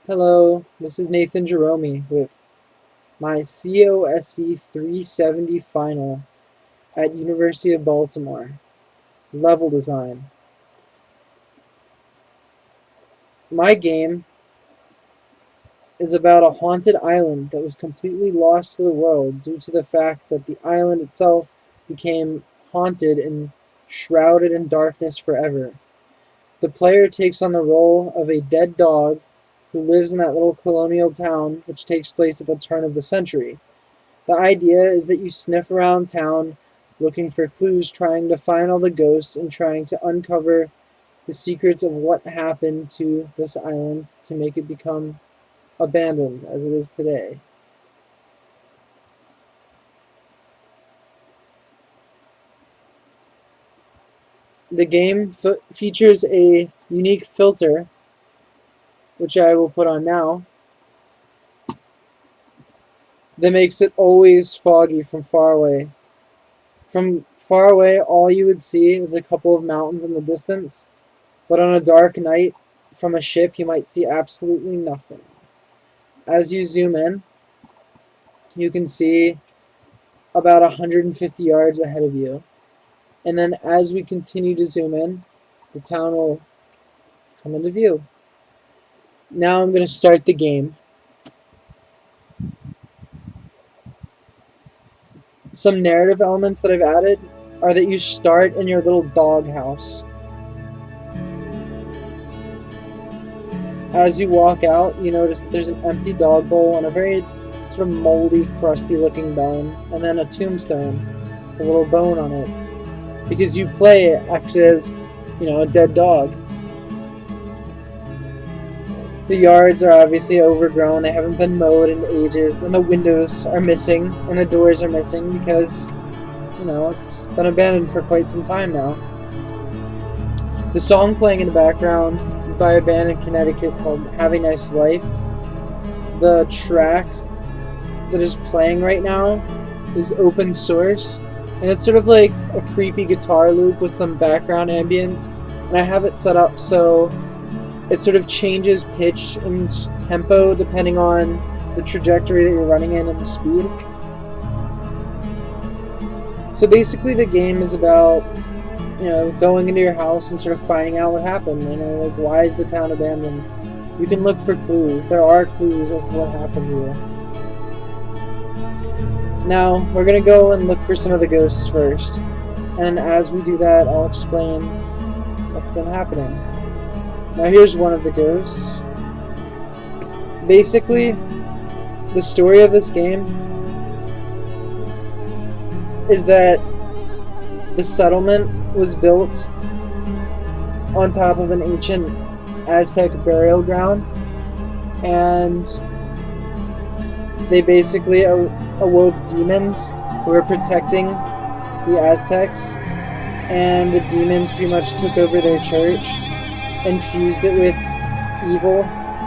Hello, this is Nathan Jahromi with my COSC 370 final at University of Baltimore. Level design. My game is about a haunted island that was completely lost to the world due to the fact that the island itself became haunted and shrouded in darkness forever. The player takes on the role of a dead dog who lives in that little colonial town which takes place at the turn of the century. The idea is that you sniff around town looking for clues, trying to find all the ghosts and trying to uncover the secrets of what happened to this island to make it become abandoned as it is today. The game features a unique filter, which I will put on now, that makes it always foggy from far away. From far away, all you would see is a couple of mountains in the distance, but on a dark night from a ship, you might see absolutely nothing. As you zoom in, you can see about 150 yards ahead of you. And then as we continue to zoom in, the town will come into view. Now I'm going to start the game. Some narrative elements that I've added are that you start in your little dog house. As you walk out, you notice that there's an empty dog bowl and a very sort of moldy, crusty looking bone, and then a tombstone with a little bone on it. Because you play actually as, a dead dog. The yards are obviously overgrown, they haven't been mowed in ages, and the windows are missing, and the doors are missing because, it's been abandoned for quite some time now. The song playing in the background is by a band in Connecticut called Have a Nice Life. The track that is playing right now is open source, and it's sort of like a creepy guitar loop with some background ambience, and I have it set up so it sort of changes pitch and tempo depending on the trajectory that you're running in and the speed. So basically the game is about, going into your house and sort of finding out what happened. Like why is the town abandoned? You can look for clues. There are clues as to what happened here. Now, we're going to go and look for some of the ghosts first. And as we do that, I'll explain what's been happening. Now here's one of the ghosts. Basically, the story of this game is that the settlement was built on top of an ancient Aztec burial ground, and they basically awoke demons who were protecting the Aztecs, and the demons pretty much took over their church, infused it with evil,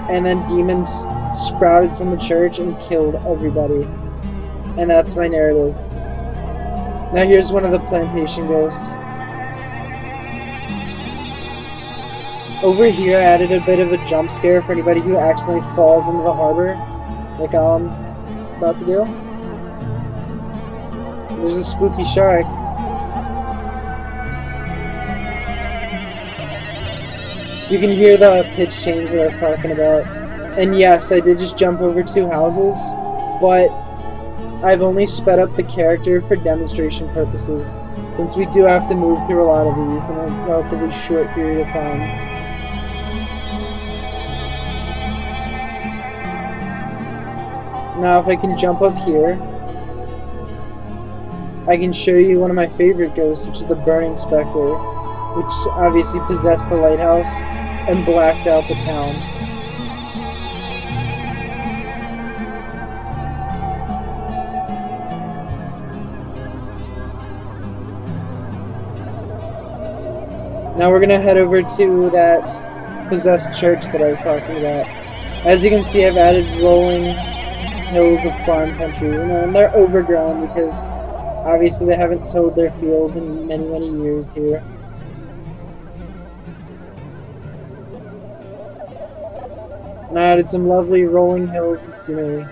and then demons sprouted from the church and killed everybody. And that's my narrative. Now here's one of the plantation ghosts. Over here I added a bit of a jump scare for anybody who accidentally falls into the harbor, like I'm about to do. There's a spooky shark. You can hear the pitch change that I was talking about. And yes, I did just jump over 2 houses, but I've only sped up the character for demonstration purposes, since we do have to move through a lot of these in a relatively short period of time. Now if I can jump up here, I can show you one of my favorite ghosts, which is the Burning Spectre, which obviously possessed the lighthouse and blacked out the town. Now we're going to head over to that possessed church that I was talking about. As you can see, I've added rolling hills of farm country, and they're overgrown because obviously they haven't tilled their fields in many, many years here. And I added some lovely rolling hills to scenery.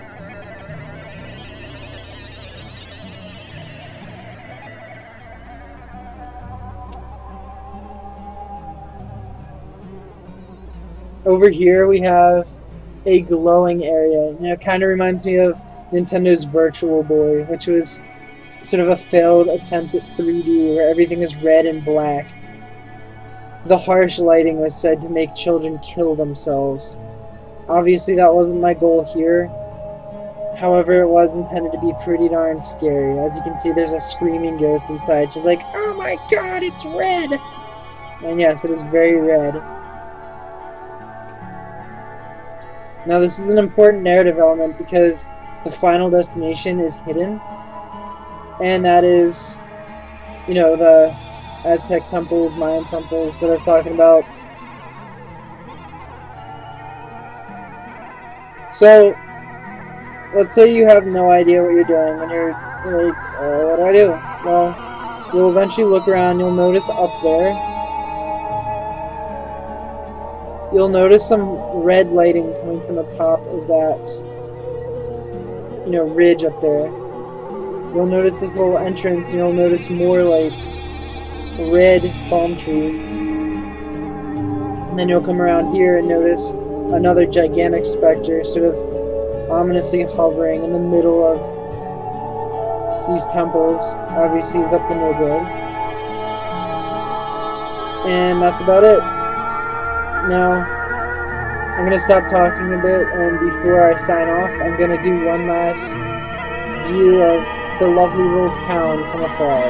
Over here we have a glowing area. It kind of reminds me of Nintendo's Virtual Boy, which was sort of a failed attempt at 3D where everything is red and black. The harsh lighting was said to make children kill themselves. Obviously that wasn't my goal here. However, it was intended to be pretty darn scary. As you can see, there's a screaming ghost inside. She's like, "Oh my god, it's red!" And yes, it is very red. Now this is an important narrative element because the final destination is hidden. And that is, you know, the Aztec temples, Mayan temples that I was talking about. So, let's say you have no idea what you're doing, and you're like, what do I do? Well, you'll eventually look around, you'll notice up there, you'll notice some red lighting coming from the top of that, you know, ridge up there. You'll notice this little entrance, and you'll notice more, like, red palm trees. And then you'll come around here and notice another gigantic specter sort of ominously hovering in the middle of these temples. Obviously he's up to no good. And that's about it. Now, I'm going to stop talking a bit, and before I sign off, I'm going to do one last view of the lovely little town from afar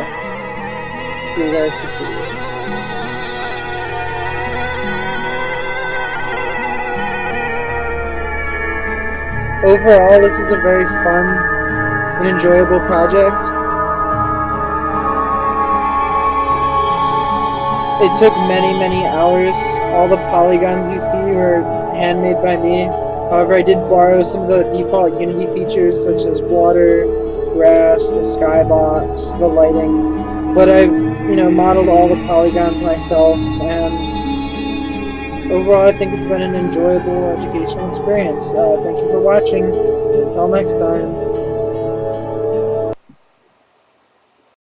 for you guys to see. Overall, this is a very fun and enjoyable project. It took many hours. All the polygons you see were handmade by me. However, I did borrow some of the default Unity features such as water, grass, the skybox, the lighting. But I've, you know, modeled all the polygons myself, and overall I think it's been an enjoyable educational experience. Thank you for watching. Until next time.